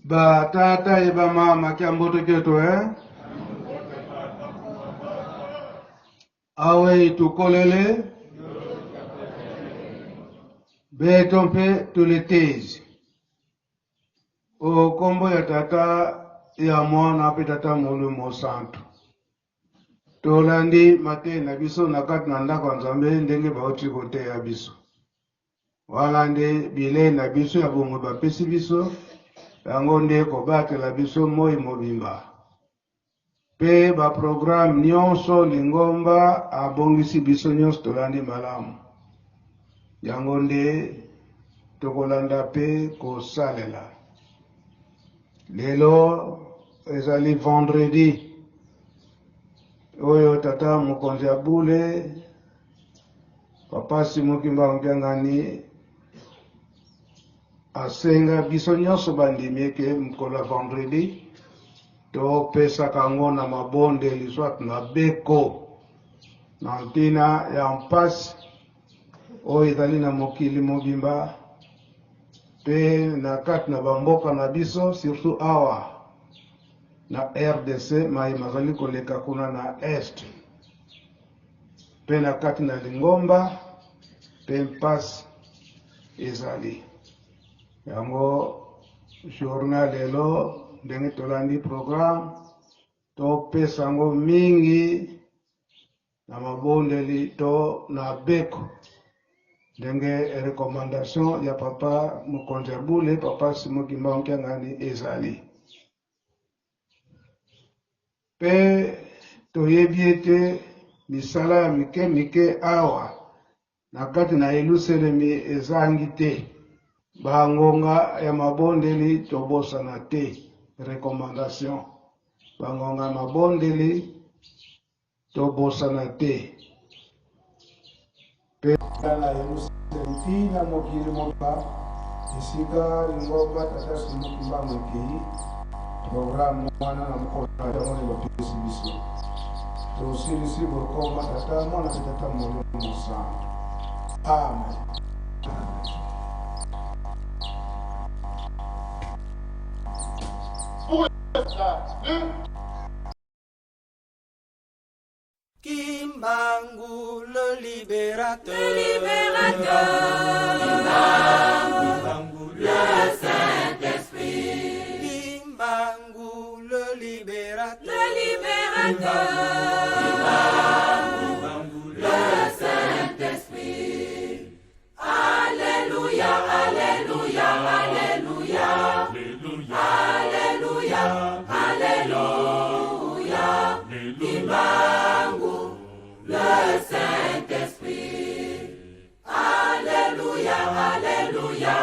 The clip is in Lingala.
Ba tata iba mama kiamboto keto awe itukolele betompe tuletezi o kombo ya tata ya mwana pe tata mulu mo santo tolandi mate na biso na kati na ndako nzambe ndenge bauti kote ya biso walande bile na biso ya bongo bapesi biso yango nde kobatela biso moi mobimba pe ba programme nyonso lingomba abongisi biso nyonso tolandi malamu yango nde tokolanda pe kosalela lelo ezali vendredi oyo tata mokonzi ya bule papa Simokimba Mpiangani asenga biso nyonso bandimi eke mokolo ya vendredi topesaka yango na mabondeli soit na beko na ntina ya mpasi oyo ezali na mokili mobimba pe na kati na bamboka na biso surtout awa na RDC mai mazali koleka kuna na est pe na kati na lingomba pe mpasi ezali yango journal lelo ndenge tolandi programme topesa yango mingi na mabondeli to na beko ndenge recommandation ya papa mokonzi ya bule papa Simokimba Mpiangani ezali pe toyebi ete misala ya mike mike awa na kati na Yelusalemi ezangi te bangonga ya mabondeli tobosana te recommandation bangonga ya mabondeli tobosana te pe na Yelusalemi na mokili moba isika lingomba tata Simokimba Mokili programme mwana na mokolo ya mwana bapesi biso tosilisi bokoma tata mwana pe tata mwana mosantu amen. Kimbangu le libérateur, Kimbangu le Saint-Esprit, Kimbangu le libérateur, Kimbangu le Saint-Esprit. Alléluia, Alléluia, Alléluia, Alléluia, Alléluia, Kimbangu le Saint-Esprit. Alléluia, Alléluia,